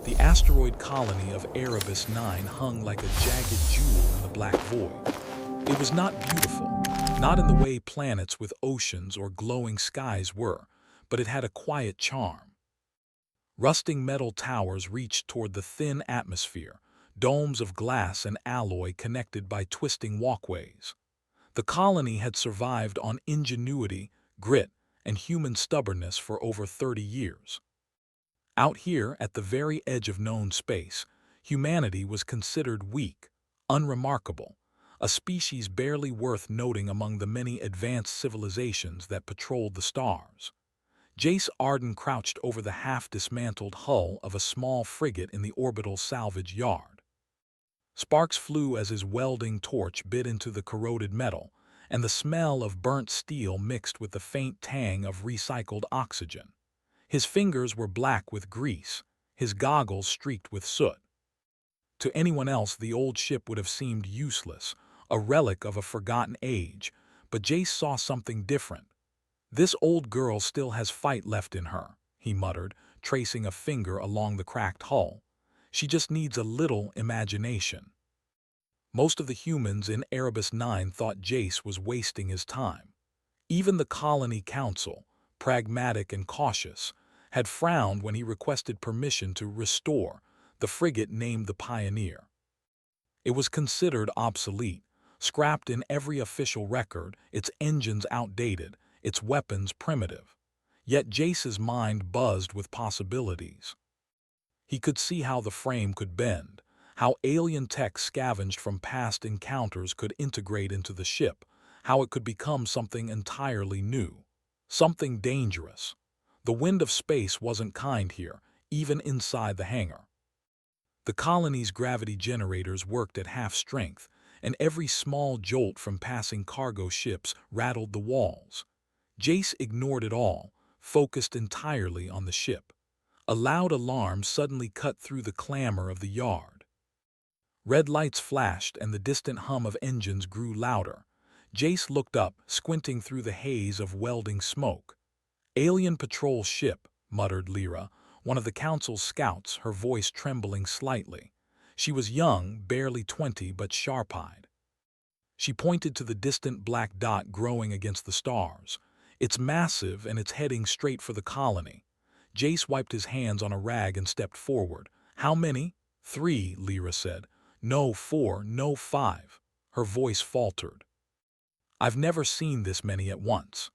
The asteroid colony of Erebus 9 hung like a jagged jewel in the black void. It was not beautiful, not in the way planets with oceans or glowing skies were, but it had a quiet charm. Rusting metal towers reached toward the thin atmosphere, domes of glass and alloy connected by twisting walkways. The colony had survived on ingenuity, grit, and human stubbornness for over 30 years. Out here, at the very edge of known space, humanity was considered weak, unremarkable, a species barely worth noting among the many advanced civilizations that patrolled the stars. Jace Arden crouched over the half-dismantled hull of a small frigate in the orbital salvage yard. Sparks flew as his welding torch bit into the corroded metal, and the smell of burnt steel mixed with the faint tang of recycled oxygen. His fingers were black with grease, his goggles streaked with soot. To anyone else, the old ship would have seemed useless, a relic of a forgotten age, but Jace saw something different. "This old girl still has fight left in her," he muttered, tracing a finger along the cracked hull. "She just needs a little imagination." Most of the humans in Erebus 9 thought Jace was wasting his time. Even the colony council, pragmatic and cautious, had frowned when he requested permission to restore the frigate named the Pioneer. It was considered obsolete, scrapped in every official record, its engines outdated, its weapons primitive. Yet Jace's mind buzzed with possibilities. He could see how the frame could bend, how alien tech scavenged from past encounters could integrate into the ship, how it could become something entirely new, something dangerous. The wind of space wasn't kind here, even inside the hangar. The colony's gravity generators worked at half strength, and every small jolt from passing cargo ships rattled the walls. Jace ignored it all, focused entirely on the ship. A loud alarm suddenly cut through the clamor of the yard. Red lights flashed and the distant hum of engines grew louder. Jace looked up, squinting through the haze of welding smoke. "Alien patrol ship," muttered Lyra, one of the council's scouts, her voice trembling slightly. She was young, barely 20, but sharp-eyed. She pointed to the distant black dot growing against the stars. "It's massive and it's heading straight for the colony." Jace wiped his hands on a rag and stepped forward. "How many?" "3," Lyra said. "No, 4, no, 5." Her voice faltered. "I've never seen this many at once."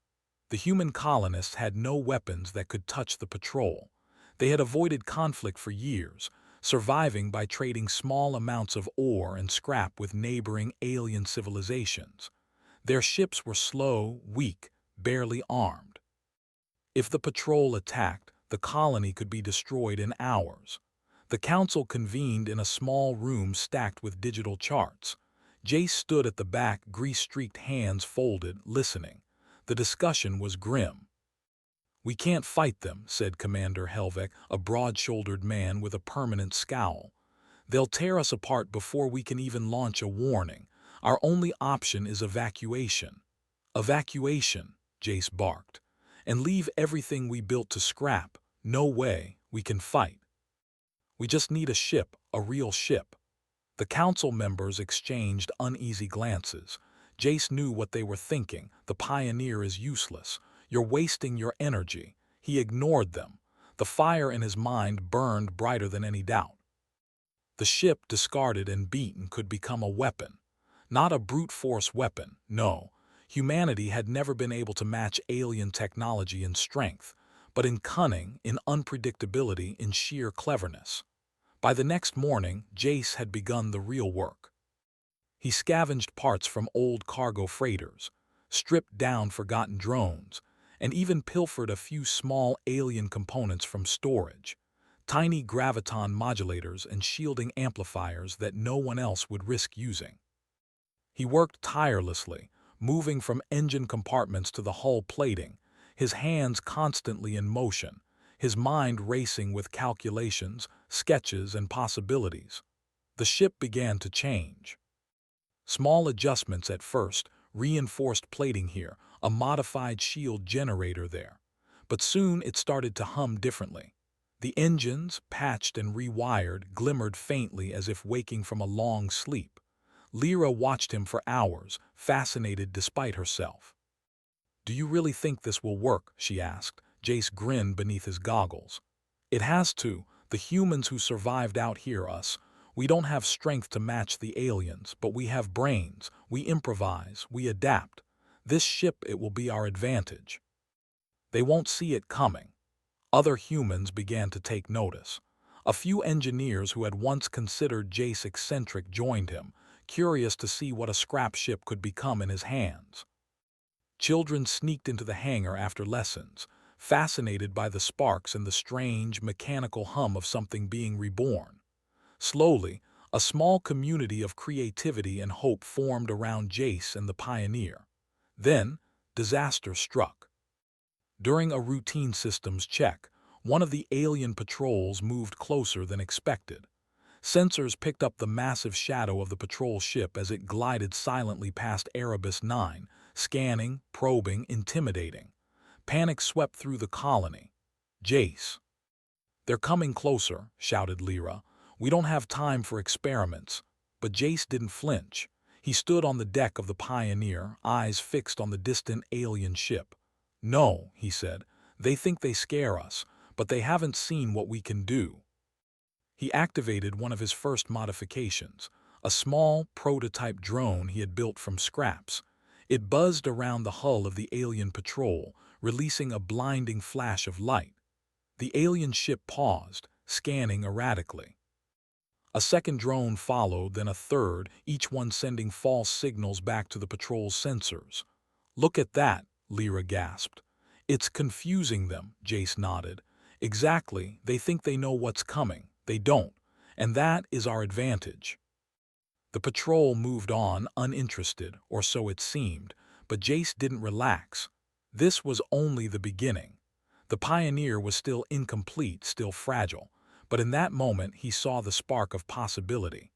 The human colonists had no weapons that could touch the patrol. They had avoided conflict for years, surviving by trading small amounts of ore and scrap with neighboring alien civilizations. Their ships were slow, weak, barely armed. If the patrol attacked, the colony could be destroyed in hours. The council convened in a small room stacked with digital charts. Jace stood at the back, grease-streaked hands folded, listening. The discussion was grim. "We can't fight them," said Commander Helvek, a broad-shouldered man with a permanent scowl. "They'll tear us apart before we can even launch a warning. Our only option is evacuation." "Evacuation," Jace barked. "And leave everything we built to scrap. No way, we can fight. We just need a ship, a real ship." The council members exchanged uneasy glances. Jace knew what they were thinking. The Pioneer is useless. "You're wasting your energy." He ignored them. The fire in his mind burned brighter than any doubt. The ship, discarded and beaten, could become a weapon. Not a brute force weapon, no. Humanity had never been able to match alien technology in strength, but in cunning, in unpredictability, in sheer cleverness. By the next morning, Jace had begun the real work. He scavenged parts from old cargo freighters, stripped down forgotten drones, and even pilfered a few small alien components from storage, tiny graviton modulators and shielding amplifiers that no one else would risk using. He worked tirelessly, moving from engine compartments to the hull plating, his hands constantly in motion, his mind racing with calculations, sketches, and possibilities. The ship began to change. Small adjustments at first, reinforced plating here, a modified shield generator there. But soon it started to hum differently. The engines, patched and rewired, glimmered faintly as if waking from a long sleep. Lyra watched him for hours, fascinated despite herself. "Do you really think this will work?" she asked. Jace grinned beneath his goggles. "It has to. The humans who survived out here us. We don't have strength to match the aliens, but we have brains. We improvise, we adapt. This ship, it will be our advantage." They won't see it coming. Other humans began to take notice. A few engineers who had once considered Jace eccentric joined him, curious to see what a scrap ship could become in his hands. Children sneaked into the hangar after lessons, fascinated by the sparks and the strange, mechanical hum of something being reborn. Slowly, a small community of creativity and hope formed around Jace and the Pioneer. Then, disaster struck. During a routine systems check, one of the alien patrols moved closer than expected. Sensors picked up the massive shadow of the patrol ship as it glided silently past Erebus 9, scanning, probing, intimidating. Panic swept through the colony. "Jace." "They're coming closer," shouted Lyra. "We don't have time for experiments." But Jace didn't flinch. He stood on the deck of the Pioneer, eyes fixed on the distant alien ship. "No," he said, "they think they scare us, but they haven't seen what we can do." He activated one of his first modifications, a small, prototype drone he had built from scraps. It buzzed around the hull of the alien patrol, releasing a blinding flash of light. The alien ship paused, scanning erratically. A second drone followed, then a third, each one sending false signals back to the patrol's sensors. "Look at that," Lyra gasped. "It's confusing them," Jace nodded. "Exactly, they think they know what's coming. They don't, and that is our advantage." The patrol moved on, uninterested, or so it seemed, but Jace didn't relax. This was only the beginning. The Pioneer was still incomplete, still fragile, but in that moment he saw the spark of possibility.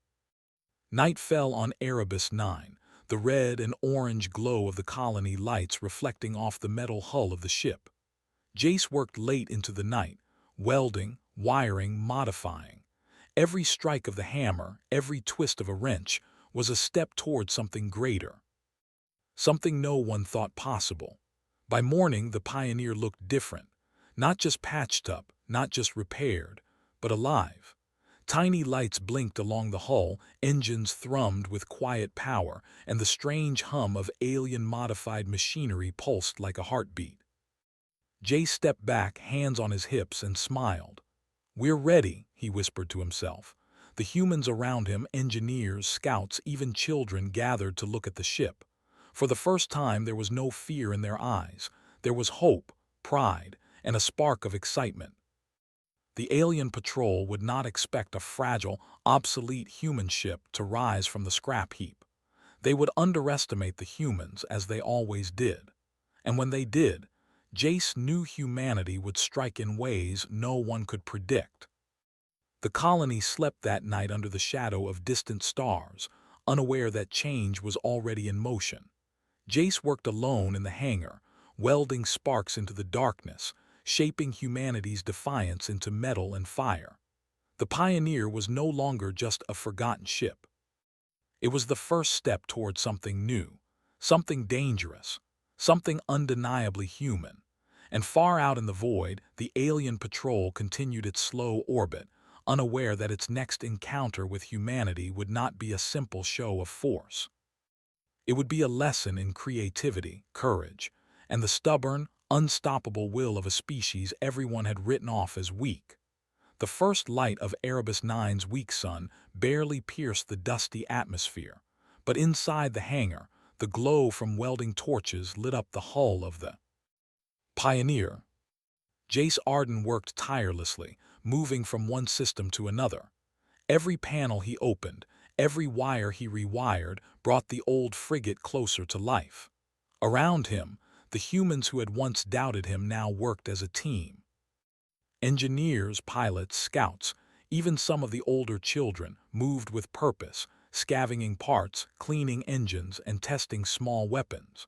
Night fell on Erebus 9, the red and orange glow of the colony lights reflecting off the metal hull of the ship. Jace worked late into the night, welding, wiring, modifying. Every strike of the hammer, every twist of a wrench, was a step toward something greater. Something no one thought possible. By morning, the Pioneer looked different. Not just patched up, not just repaired, but alive. Tiny lights blinked along the hull, engines thrummed with quiet power, and the strange hum of alien-modified machinery pulsed like a heartbeat. Jay stepped back, hands on his hips, and smiled. "We're ready," he whispered to himself. The humans around him, engineers, scouts, even children, gathered to look at the ship. For the first time there was no fear in their eyes. There was hope, pride, and a spark of excitement. The alien patrol would not expect a fragile, obsolete human ship to rise from the scrap heap. They would underestimate the humans, as they always did. And when they did, Jace knew humanity would strike in ways no one could predict. The colony slept that night under the shadow of distant stars, unaware that change was already in motion. Jace worked alone in the hangar, welding sparks into the darkness, shaping humanity's defiance into metal and fire. The Pioneer was no longer just a forgotten ship. It was the first step toward something new, something dangerous, something undeniably human. And far out in the void, the alien patrol continued its slow orbit, unaware that its next encounter with humanity would not be a simple show of force. It would be a lesson in creativity, courage, and the stubborn, unstoppable will of a species everyone had written off as weak. The first light of Erebus 9's weak sun barely pierced the dusty atmosphere, but inside the hangar, the glow from welding torches lit up the hull of the Pioneer. Jace Arden worked tirelessly, moving from one system to another. Every panel he opened, every wire he rewired, brought the old frigate closer to life. Around him, the humans who had once doubted him now worked as a team. Engineers, pilots, scouts, even some of the older children moved with purpose, scavenging parts, cleaning engines, and testing small weapons.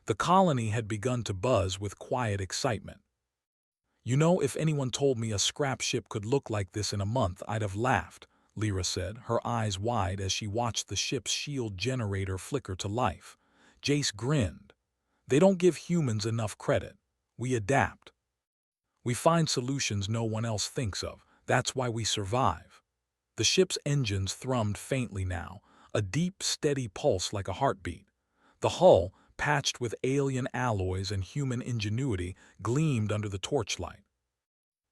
The colony had begun to buzz with quiet excitement. You know, if anyone told me a scrap ship could look like this in a month, I'd have laughed, Lyra said, her eyes wide as she watched the ship's shield generator flicker to life. Jace grinned. They don't give humans enough credit. We adapt. We find solutions no one else thinks of. That's why we survive. The ship's engines thrummed faintly now, a deep, steady pulse like a heartbeat. The hull, patched with alien alloys and human ingenuity, gleamed under the torchlight.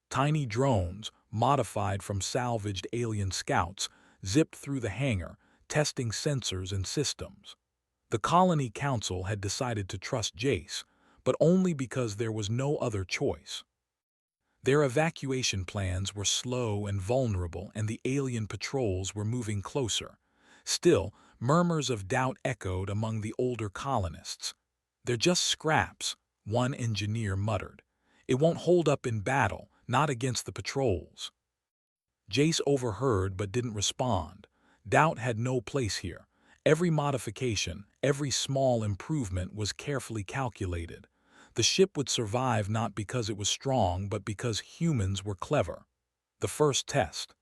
Tiny drones, modified from salvaged alien scouts, zipped through the hangar, testing sensors and systems. The Colony Council had decided to trust Jace, but only because there was no other choice. Their evacuation plans were slow and vulnerable, and the alien patrols were moving closer. Still, murmurs of doubt echoed among the older colonists. "They're just scraps," one engineer muttered. "It won't hold up in battle, not against the patrols." Jace overheard but didn't respond. Doubt had no place here. Every modification, every small improvement was carefully calculated. The ship would survive not because it was strong, but because humans were clever. The first test.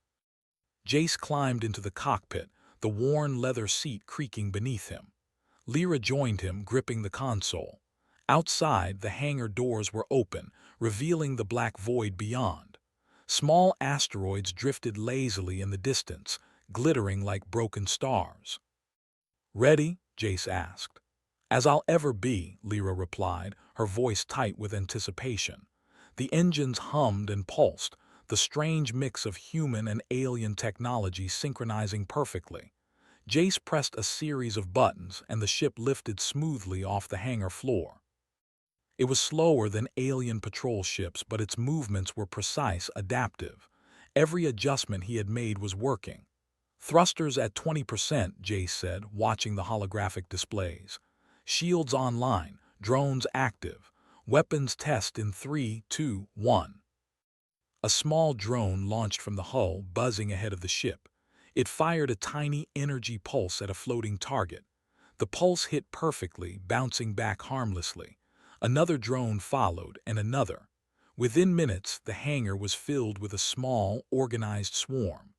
Jace climbed into the cockpit, the worn leather seat creaking beneath him. Lyra joined him, gripping the console. Outside, the hangar doors were open, revealing the black void beyond. Small asteroids drifted lazily in the distance, glittering like broken stars. "Ready?" Jace asked. "As I'll ever be," Lyra replied, her voice tight with anticipation. The engines hummed and pulsed, the strange mix of human and alien technology synchronizing perfectly. Jace pressed a series of buttons, and the ship lifted smoothly off the hangar floor. It was slower than alien patrol ships, but its movements were precise, adaptive. Every adjustment he had made was working. "Thrusters at 20%, Jace said, watching the holographic displays. "Shields online, drones active. Weapons test in 3, 2, 1. A small drone launched from the hull, buzzing ahead of the ship. It fired a tiny energy pulse at a floating target. The pulse hit perfectly, bouncing back harmlessly. Another drone followed, and another. Within minutes, the hangar was filled with a small, organized swarm.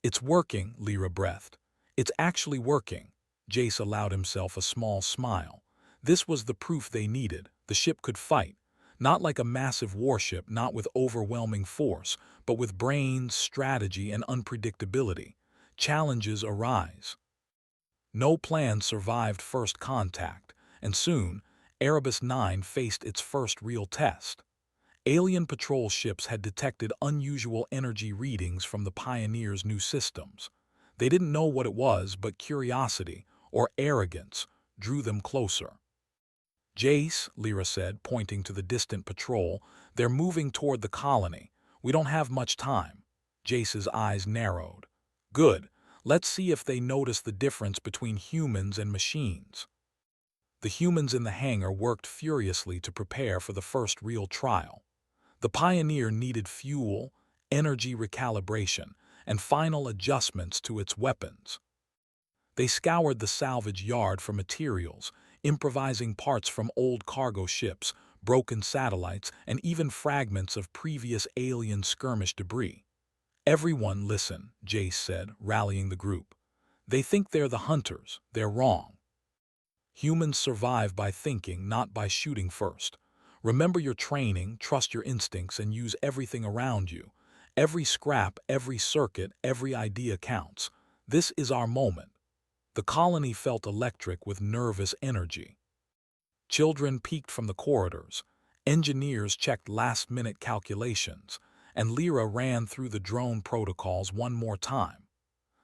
"It's working," Lyra breathed. "It's actually working." Jace allowed himself a small smile. This was the proof they needed. The ship could fight. Not like a massive warship, not with overwhelming force, but with brains, strategy, and unpredictability. Challenges arise. No plan survived first contact, and soon, Erebus 9 faced its first real test. Alien patrol ships had detected unusual energy readings from the Pioneers' new systems. They didn't know what it was, but curiosity, or arrogance, drew them closer. "Jace," Lyra said, pointing to the distant patrol, "they're moving toward the colony. We don't have much time." Jace's eyes narrowed. "Good. Let's see if they notice the difference between humans and machines." The humans in the hangar worked furiously to prepare for the first real trial. The Pioneer needed fuel, energy recalibration, and final adjustments to its weapons. They scoured the salvage yard for materials, improvising parts from old cargo ships, broken satellites, and even fragments of previous alien skirmish debris. "Everyone listen," Jace said, rallying the group. "They think they're the hunters. They're wrong. Humans survive by thinking, not by shooting first. Remember your training, trust your instincts, and use everything around you. Every scrap, every circuit, every idea counts. This is our moment." The colony felt electric with nervous energy. Children peeked from the corridors. Engineers checked last-minute calculations, and Lyra ran through the drone protocols one more time.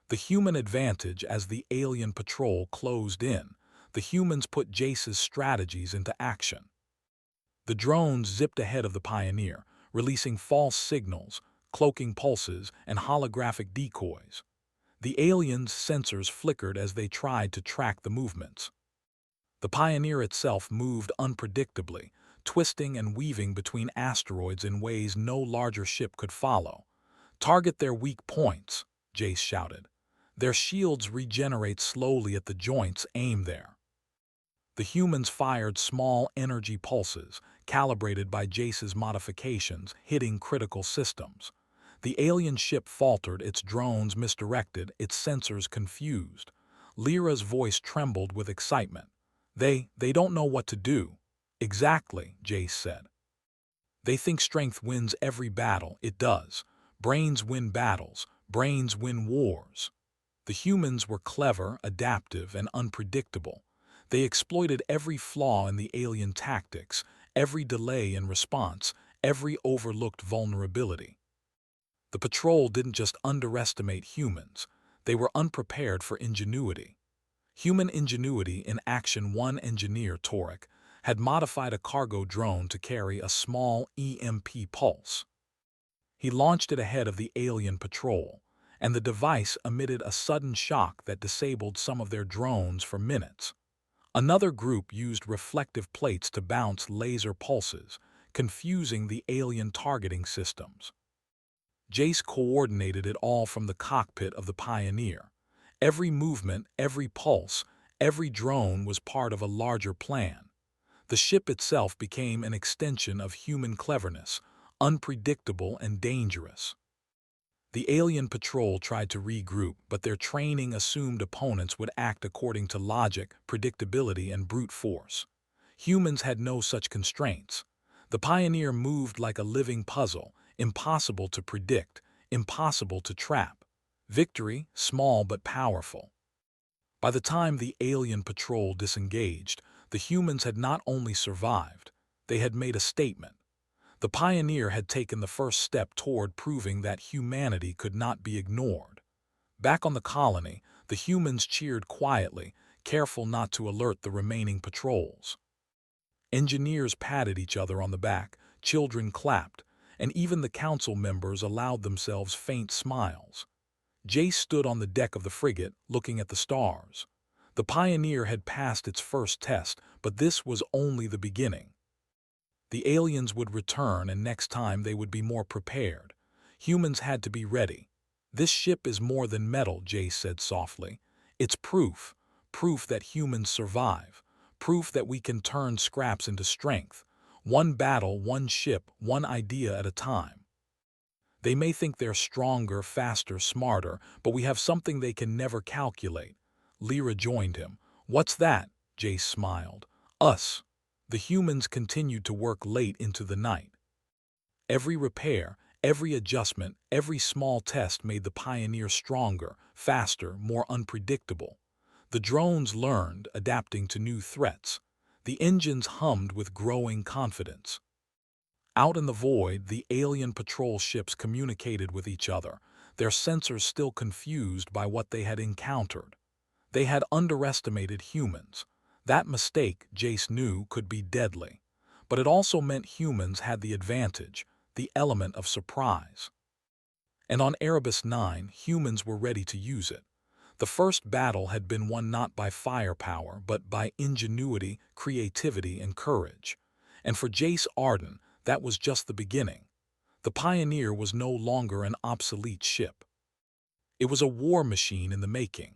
The human advantage as the alien patrol closed in. The humans put Jace's strategies into action. The drones zipped ahead of the Pioneer, releasing false signals, cloaking pulses, and holographic decoys. The aliens' sensors flickered as they tried to track the movements. The Pioneer itself moved unpredictably, twisting and weaving between asteroids in ways no larger ship could follow. "Target their weak points," Jace shouted. "Their shields regenerate slowly at the joints. Aim there." The humans fired small energy pulses, calibrated by Jace's modifications, hitting critical systems. The alien ship faltered, its drones misdirected, its sensors confused. Lyra's voice trembled with excitement. They don't know what to do. Exactly, Jace said. They think strength wins every battle. It does. Brains win battles. Brains win wars. The humans were clever, adaptive, and unpredictable. They exploited every flaw in the alien tactics, every delay in response, every overlooked vulnerability. The patrol didn't just underestimate humans. They were unprepared for ingenuity. Human ingenuity in action. One engineer, Torek, had modified a cargo drone to carry a small EMP pulse. He launched it ahead of the alien patrol, and the device emitted a sudden shock that disabled some of their drones for minutes. Another group used reflective plates to bounce laser pulses, confusing the alien targeting systems. Jace coordinated it all from the cockpit of the Pioneer. Every movement, every pulse, every drone was part of a larger plan. The ship itself became an extension of human cleverness, unpredictable and dangerous. The alien patrol tried to regroup, but their training assumed opponents would act according to logic, predictability, and brute force. Humans had no such constraints. The Pioneer moved like a living puzzle, impossible to predict, impossible to trap. Victory, small but powerful. By the time the alien patrol disengaged, the humans had not only survived, they had made a statement. The Pioneer had taken the first step toward proving that humanity could not be ignored. Back on the colony, the humans cheered quietly, careful not to alert the remaining patrols. Engineers patted each other on the back, children clapped, and even the council members allowed themselves faint smiles. Jace stood on the deck of the frigate, looking at the stars. The Pioneer had passed its first test, but this was only the beginning. The aliens would return, and next time they would be more prepared. Humans had to be ready. This ship is more than metal, Jace said softly. It's proof. Proof that humans survive. Proof that we can turn scraps into strength. One battle, one ship, one idea at a time. They may think they're stronger, faster, smarter, but we have something they can never calculate. Lyra joined him. What's that? Jace smiled. Us. The humans continued to work late into the night. Every repair, every adjustment, every small test made the Pioneer stronger, faster, more unpredictable. The drones learned, adapting to new threats. The engines hummed with growing confidence. Out in the void, the alien patrol ships communicated with each other, their sensors still confused by what they had encountered. They had underestimated humans. That mistake, Jace knew, could be deadly. But it also meant humans had the advantage, the element of surprise. And on Erebus 9, humans were ready to use it. The first battle had been won not by firepower, but by ingenuity, creativity, and courage. And for Jace Arden, that was just the beginning. The Pioneer was no longer an obsolete ship. It was a war machine in the making,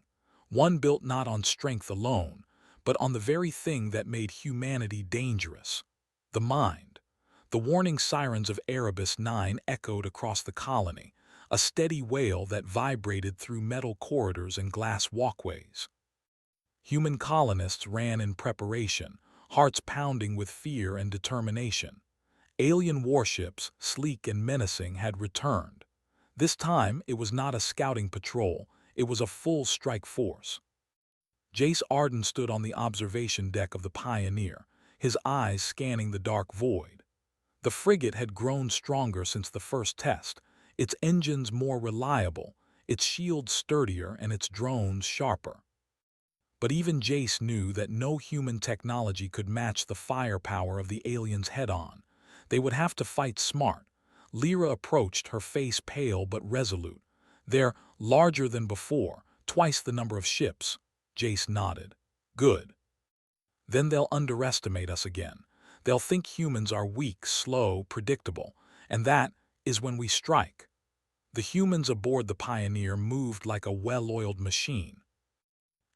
one built not on strength alone, but on the very thing that made humanity dangerous, the mind. The warning sirens of Erebus 9 echoed across the colony, a steady wail that vibrated through metal corridors and glass walkways. Human colonists ran in preparation, hearts pounding with fear and determination. Alien warships, sleek and menacing, had returned. This time, it was not a scouting patrol, it was a full strike force. Jace Arden stood on the observation deck of the Pioneer, his eyes scanning the dark void. The frigate had grown stronger since the first test, its engines more reliable, its shields sturdier, and its drones sharper. But even Jace knew that no human technology could match the firepower of the aliens head-on. They would have to fight smart. Lyra approached, her face pale but resolute. They're larger than before, twice the number of ships. Jace nodded. Good. Then they'll underestimate us again. They'll think humans are weak, slow, predictable, and that is when we strike. The humans aboard the Pioneer moved like a well-oiled machine.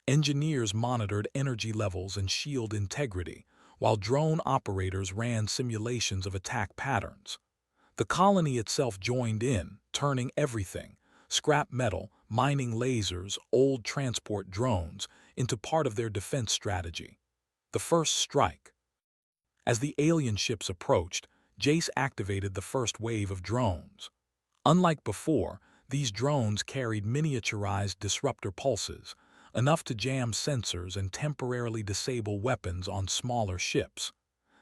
Engineers monitored energy levels and shield integrity, while drone operators ran simulations of attack patterns. The colony itself joined in, turning everything, scrap metal, mining lasers, old transport drones, into part of their defense strategy. The first strike. As the alien ships approached, Jace activated the first wave of drones. Unlike before, these drones carried miniaturized disruptor pulses, enough to jam sensors and temporarily disable weapons on smaller ships.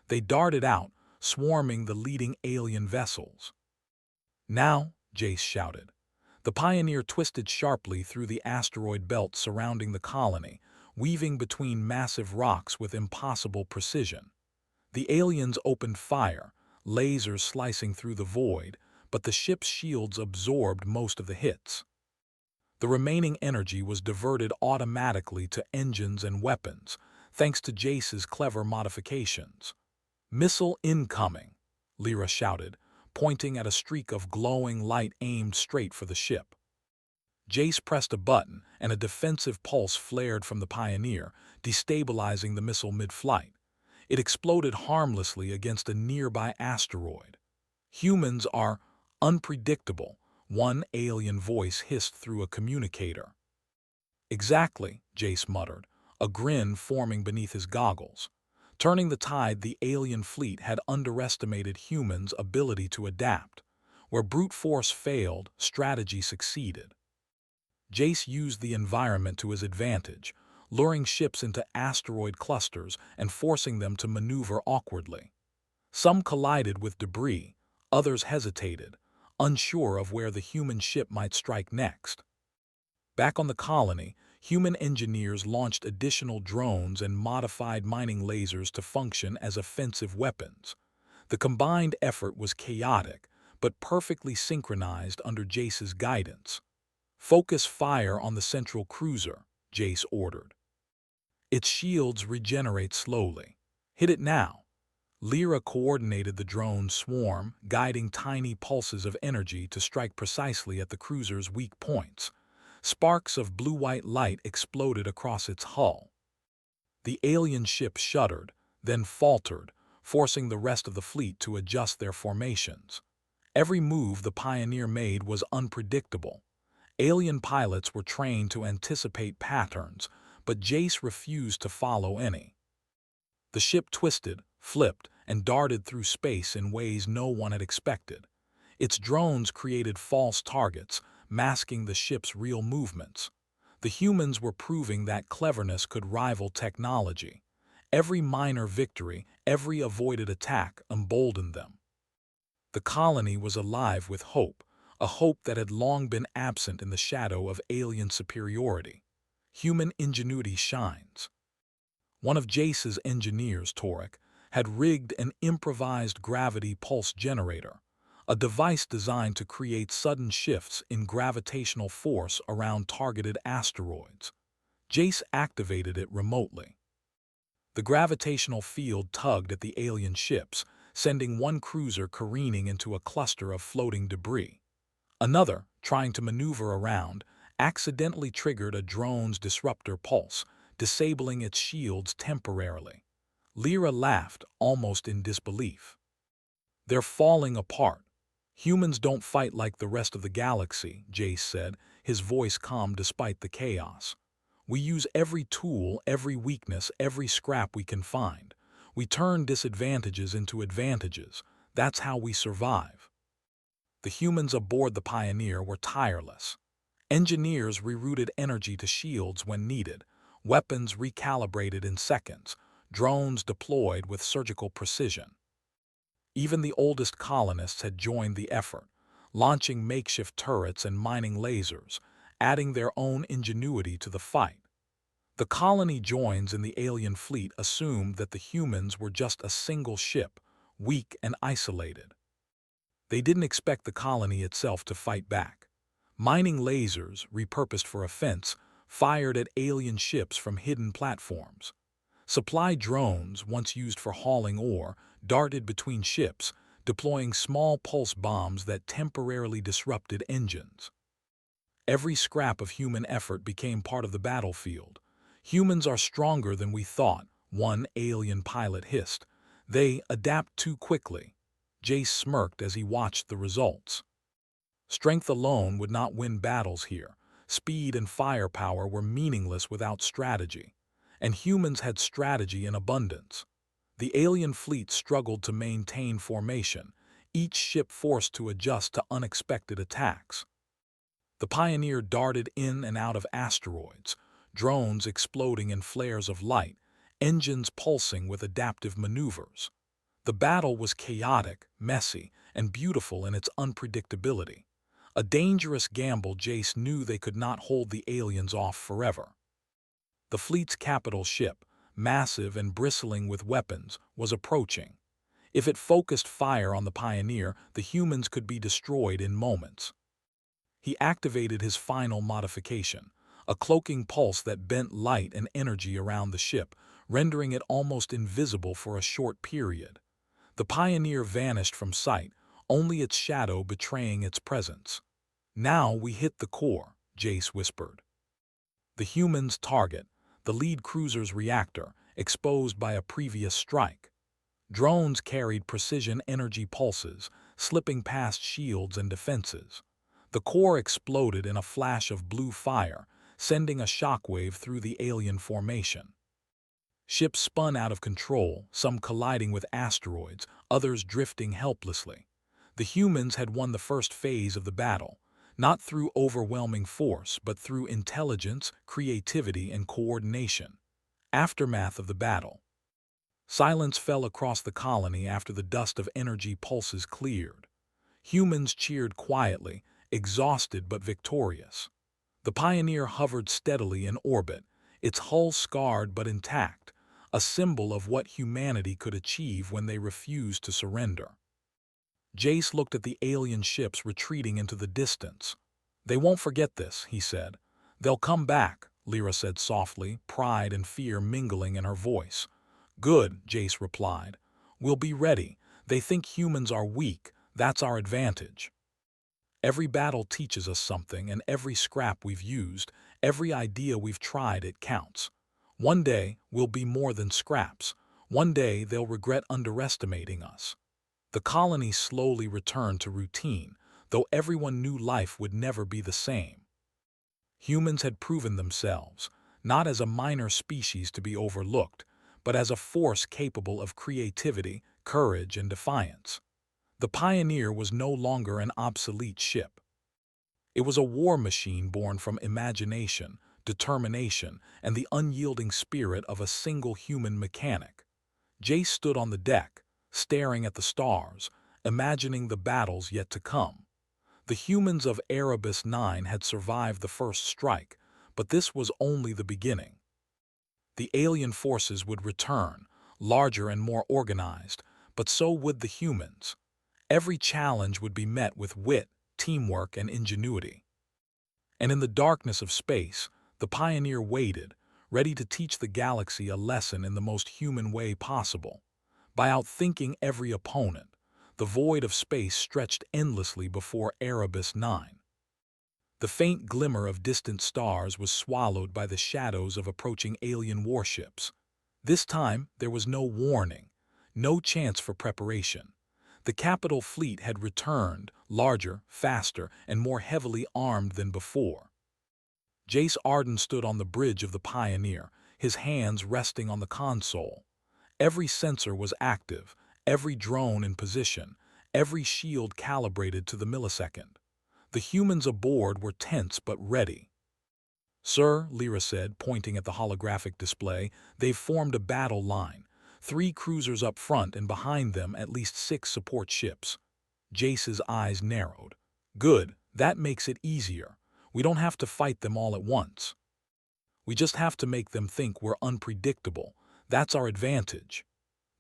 They darted out, swarming the leading alien vessels. "Now," Jace shouted. The Pioneer twisted sharply through the asteroid belt surrounding the colony, weaving between massive rocks with impossible precision. The aliens opened fire, lasers slicing through the void, but the ship's shields absorbed most of the hits. The remaining energy was diverted automatically to engines and weapons, thanks to Jace's clever modifications. "Missile incoming," Lyra shouted, pointing at a streak of glowing light aimed straight for the ship. Jace pressed a button, and a defensive pulse flared from the Pioneer, destabilizing the missile mid-flight. It exploded harmlessly against a nearby asteroid. "Humans are unpredictable," one alien voice hissed through a communicator. "Exactly," Jace muttered, a grin forming beneath his goggles. Turning the tide, the alien fleet had underestimated humans' ability to adapt. Where brute force failed, strategy succeeded. Jace used the environment to his advantage, luring ships into asteroid clusters and forcing them to maneuver awkwardly. Some collided with debris, others hesitated, unsure of where the human ship might strike next. Back on the colony, human engineers launched additional drones and modified mining lasers to function as offensive weapons. The combined effort was chaotic, but perfectly synchronized under Jace's guidance. "Focus fire on the central cruiser," Jace ordered. "Its shields regenerate slowly. Hit it now." Lyra coordinated the drone's swarm, guiding tiny pulses of energy to strike precisely at the cruiser's weak points. Sparks of blue-white light exploded across its hull. The alien ship shuddered, then faltered, forcing the rest of the fleet to adjust their formations. Every move the Pioneer made was unpredictable. Alien pilots were trained to anticipate patterns, but Jace refused to follow any. The ship twisted, flipped, and darted through space in ways no one had expected. Its drones created false targets, masking the ship's real movements. The humans were proving that cleverness could rival technology. Every minor victory, every avoided attack emboldened them. The colony was alive with hope, a hope that had long been absent in the shadow of alien superiority. Human ingenuity shines. One of Jace's engineers, Torek, had rigged an improvised gravity pulse generator, a device designed to create sudden shifts in gravitational force around targeted asteroids. Jace activated it remotely. The gravitational field tugged at the alien ships, sending one cruiser careening into a cluster of floating debris. Another, trying to maneuver around, accidentally triggered a drone's disruptor pulse, disabling its shields temporarily. Lyra laughed, almost in disbelief. "They're falling apart. Humans don't fight like the rest of the galaxy," Jace said, his voice calm despite the chaos. "We use every tool, every weakness, every scrap we can find. We turn disadvantages into advantages. That's how we survive." The humans aboard the Pioneer were tireless. Engineers rerouted energy to shields when needed, weapons recalibrated in seconds, drones deployed with surgical precision. Even the oldest colonists had joined the effort, launching makeshift turrets and mining lasers, adding their own ingenuity to the fight. The colony joins in the alien fleet assumed that the humans were just a single ship, weak and isolated. They didn't expect the colony itself to fight back. Mining lasers, repurposed for offense, fired at alien ships from hidden platforms. Supply drones, once used for hauling ore, darted between ships, deploying small pulse bombs that temporarily disrupted engines. Every scrap of human effort became part of the battlefield. "Humans are stronger than we thought," one alien pilot hissed. They adapt too quickly. Jace smirked as he watched the results. Strength alone would not win battles here. Speed and firepower were meaningless without strategy. And humans had strategy in abundance. The alien fleet struggled to maintain formation, each ship forced to adjust to unexpected attacks. The Pioneer darted in and out of asteroids, drones exploding in flares of light, engines pulsing with adaptive maneuvers. The battle was chaotic, messy, and beautiful in its unpredictability. A dangerous gamble. Jace knew they could not hold the aliens off forever. The fleet's capital ship, massive and bristling with weapons, was approaching. If it focused fire on the Pioneer, the humans could be destroyed in moments. He activated his final modification, a cloaking pulse that bent light and energy around the ship, rendering it almost invisible for a short period. The Pioneer vanished from sight, only its shadow betraying its presence. "Now we hit the core," Jace whispered. The humans' target, the lead cruiser's reactor, exposed by a previous strike. Drones carried precision energy pulses, slipping past shields and defenses. The core exploded in a flash of blue fire, sending a shockwave through the alien formation. Ships spun out of control, some colliding with asteroids, others drifting helplessly. The humans had won the first phase of the battle, not through overwhelming force, but through intelligence, creativity, and coordination. Aftermath of the battle. Silence fell across the colony after the dust of energy pulses cleared. Humans cheered quietly, exhausted but victorious. The Pioneer hovered steadily in orbit, its hull scarred but intact, a symbol of what humanity could achieve when they refused to surrender. Jace looked at the alien ships retreating into the distance. "They won't forget this," he said. "They'll come back," Lyra said softly, pride and fear mingling in her voice. "Good," Jace replied. "We'll be ready. They think humans are weak. That's our advantage." Every battle teaches us something, and every scrap we've used, every idea we've tried, it counts. One day, we'll be more than scraps. One day, they'll regret underestimating us. The colony slowly returned to routine, though everyone knew life would never be the same. Humans had proven themselves, not as a minor species to be overlooked, but as a force capable of creativity, courage, and defiance. The Pioneer was no longer an obsolete ship. It was a war machine born from imagination, determination, and the unyielding spirit of a single human mechanic. Jace stood on the deck, staring at the stars, imagining the battles yet to come. The humans of Erebus 9 had survived the first strike, but this was only the beginning. The alien forces would return, larger and more organized, but so would the humans. Every challenge would be met with wit, teamwork, and ingenuity. And in the darkness of space, the Pioneer waited, ready to teach the galaxy a lesson in the most human way possible. By outthinking every opponent, the void of space stretched endlessly before Erebus 9. The faint glimmer of distant stars was swallowed by the shadows of approaching alien warships. This time, there was no warning, no chance for preparation. The capital fleet had returned, larger, faster, and more heavily armed than before. Jace Arden stood on the bridge of the Pioneer, his hands resting on the console. Every sensor was active, every drone in position, every shield calibrated to the millisecond. The humans aboard were tense but ready. "Sir," Lyra said, pointing at the holographic display, "they've formed a battle line. 3 cruisers up front and behind them at least 6 support ships." Jace's eyes narrowed. "Good, that makes it easier. We don't have to fight them all at once. We just have to make them think we're unpredictable. That's our advantage."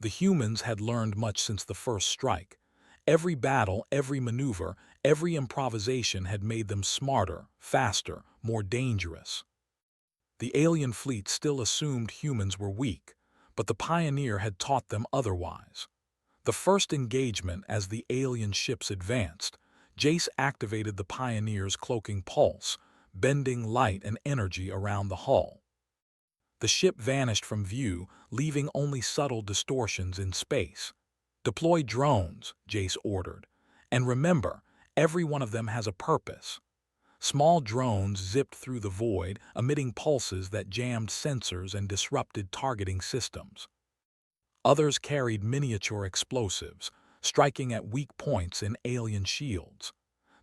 The humans had learned much since the first strike. Every battle, every maneuver, every improvisation had made them smarter, faster, more dangerous. The alien fleet still assumed humans were weak, but the Pioneer had taught them otherwise. The first engagement, as the alien ships advanced, Jace activated the Pioneer's cloaking pulse, bending light and energy around the hull. The ship vanished from view, leaving only subtle distortions in space. "Deploy drones," Jace ordered. "And remember, every one of them has a purpose." Small drones zipped through the void, emitting pulses that jammed sensors and disrupted targeting systems. Others carried miniature explosives, striking at weak points in alien shields.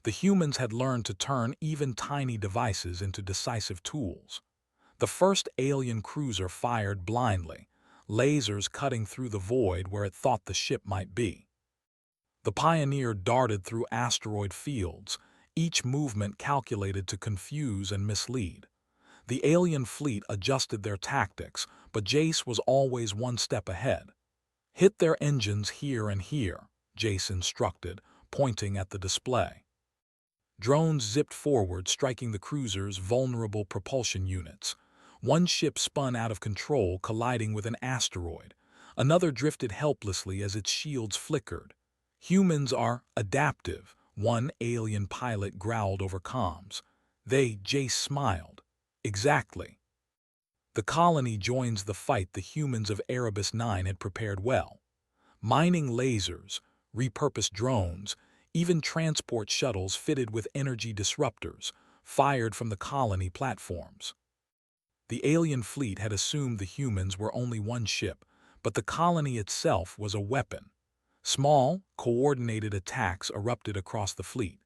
The humans had learned to turn even tiny devices into decisive tools. The first alien cruiser fired blindly, lasers cutting through the void where it thought the ship might be. The Pioneer darted through asteroid fields, each movement calculated to confuse and mislead. The alien fleet adjusted their tactics, but Jace was always one step ahead. "Hit their engines here and here," Jace instructed, pointing at the display. Drones zipped forward, striking the cruiser's vulnerable propulsion units. One ship spun out of control, colliding with an asteroid. Another drifted helplessly as its shields flickered. "Humans are adaptive," one alien pilot growled over comms. Jace smiled. "Exactly." The colony joins the fight. The humans of Erebus 9 had prepared well. Mining lasers, repurposed drones, even transport shuttles fitted with energy disruptors, fired from the colony platforms. The alien fleet had assumed the humans were only one ship, but the colony itself was a weapon. Small, coordinated attacks erupted across the fleet.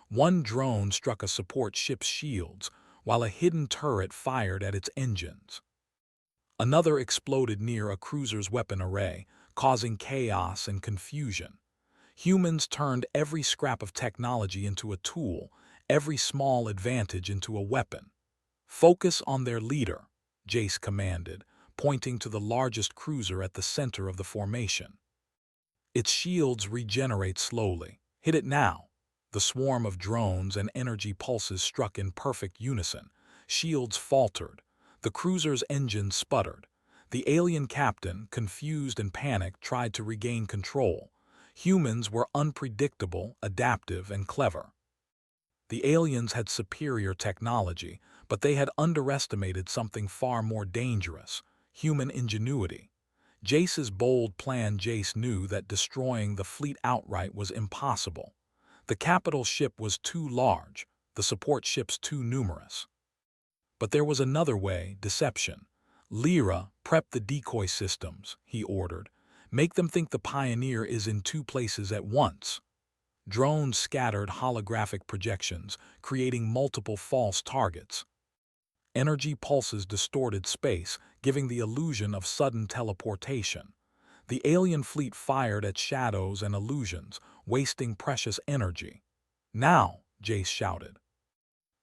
One drone struck a support ship's shields, while a hidden turret fired at its engines. Another exploded near a cruiser's weapon array, causing chaos and confusion. Humans turned every scrap of technology into a tool, every small advantage into a weapon. "Focus on their leader," Jace commanded, pointing to the largest cruiser at the center of the formation. "Its shields regenerate slowly. Hit it now." The swarm of drones and energy pulses struck in perfect unison. Shields faltered. The cruiser's engines sputtered. The alien captain, confused and panicked, tried to regain control. Humans were unpredictable, adaptive, and clever. The aliens had superior technology, but they had underestimated something far more dangerous: human ingenuity. Jace's bold plan. Jace knew that destroying the fleet outright was impossible. The capital ship was too large, the support ships too numerous. But there was another way: deception. "Lyra, prep the decoy systems," he ordered. "Make them think the Pioneer is in two places at once." Drones scattered holographic projections, creating multiple false targets. Energy pulses distorted space, giving the illusion of sudden teleportation. The alien fleet fired at shadows and illusions, wasting precious energy. "Now!" Jace shouted.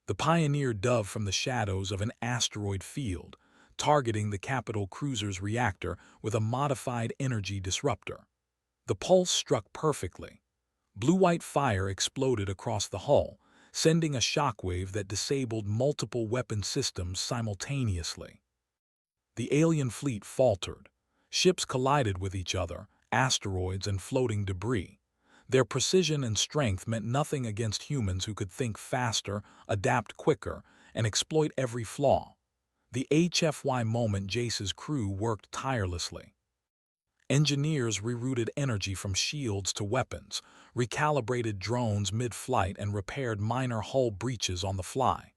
The Pioneer dove from the shadows of an asteroid field, targeting the capital cruiser's reactor with a modified energy disruptor. The pulse struck perfectly. Blue-white fire exploded across the hull, sending a shockwave that disabled multiple weapon systems simultaneously. The alien fleet faltered. Ships collided with each other, asteroids and floating debris. Their precision and strength meant nothing against humans who could think faster, adapt quicker, and exploit every flaw. The HFY moment. Jace's crew worked tirelessly. Engineers rerouted energy from shields to weapons, recalibrated drones mid-flight, and repaired minor hull breaches on the fly.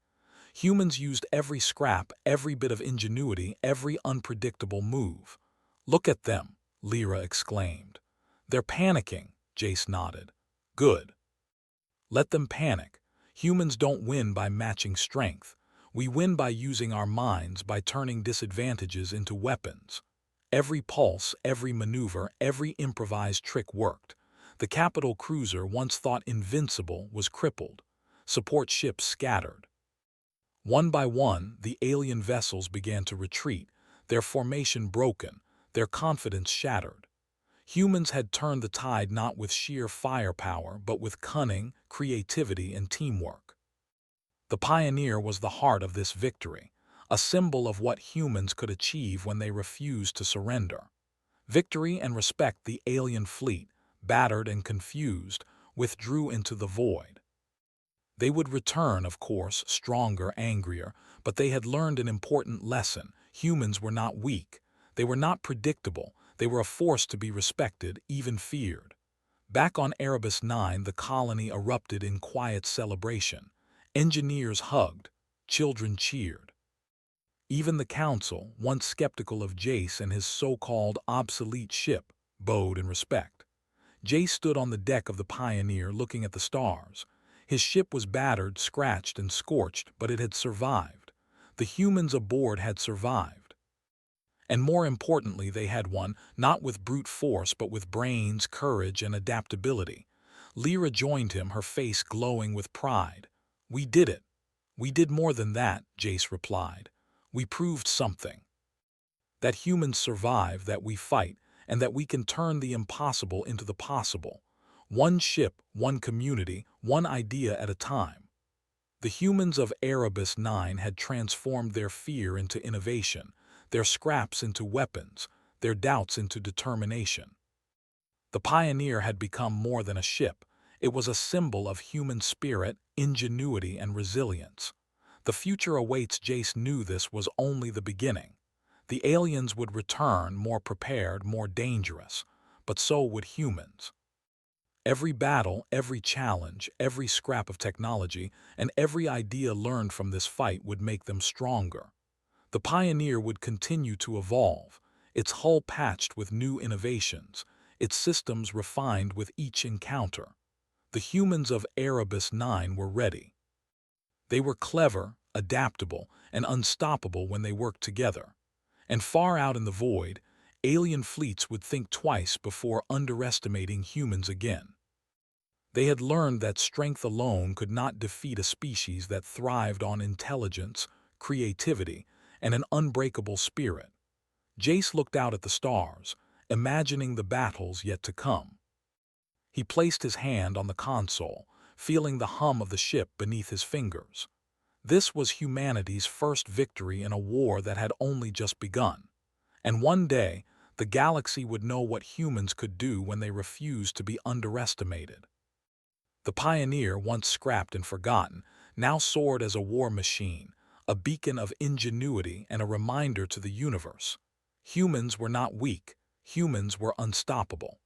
Humans used every scrap, every bit of ingenuity, every unpredictable move. "Look at them," Lyra exclaimed. "They're panicking," Jace nodded. "Good. Let them panic. Humans don't win by matching strength. We win by using our minds, by turning disadvantages into weapons." Every pulse, every maneuver, every improvised trick worked. The capital cruiser, once thought invincible, was crippled. Support ships scattered. One by one, the alien vessels began to retreat, their formation broken, their confidence shattered. Humans had turned the tide not with sheer firepower, but with cunning, creativity, and teamwork. The Pioneer was the heart of this victory, a symbol of what humans could achieve when they refused to surrender. Victory and respect. The alien fleet, battered and confused, withdrew into the void. They would return, of course, stronger, angrier, but they had learned an important lesson: Humans were not weak. They were not predictable. They were a force to be respected, even feared. Back on Erebus 9, the colony erupted in quiet celebration. Engineers hugged. Children cheered. Even the council, once skeptical of Jace and his so-called obsolete ship, bowed in respect. Jace stood on the deck of the Pioneer looking at the stars. His ship was battered, scratched, and scorched, but it had survived. The humans aboard had survived. And more importantly, they had won, not with brute force, but with brains, courage, and adaptability. Lyra joined him, her face glowing with pride. "We did it." "We did more than that," Jace replied. "We proved something. That humans survive, that we fight, and that we can turn the impossible into the possible. One ship, one community, one idea at a time." The humans of Erebus 9 had transformed their fear into innovation, their scraps into weapons, their doubts into determination. The Pioneer had become more than a ship. It was a symbol of human spirit, ingenuity, and resilience. The future awaits. Jace knew this was only the beginning. The aliens would return, more prepared, more dangerous, but so would humans. Every battle, every challenge, every scrap of technology, and every idea learned from this fight would make them stronger. The Pioneer would continue to evolve, its hull patched with new innovations, its systems refined with each encounter. The humans of Erebus 9 were ready. They were clever, adaptable, and unstoppable when they worked together. And far out in the void, alien fleets would think twice before underestimating humans again. They had learned that strength alone could not defeat a species that thrived on intelligence, creativity, and an unbreakable spirit. Jace looked out at the stars, imagining the battles yet to come. He placed his hand on the console, feeling the hum of the ship beneath his fingers. This was humanity's first victory in a war that had only just begun. And one day, the galaxy would know what humans could do when they refused to be underestimated. The Pioneer, once scrapped and forgotten, now soared as a war machine, a beacon of ingenuity and a reminder to the universe. Humans were not weak. Humans were unstoppable.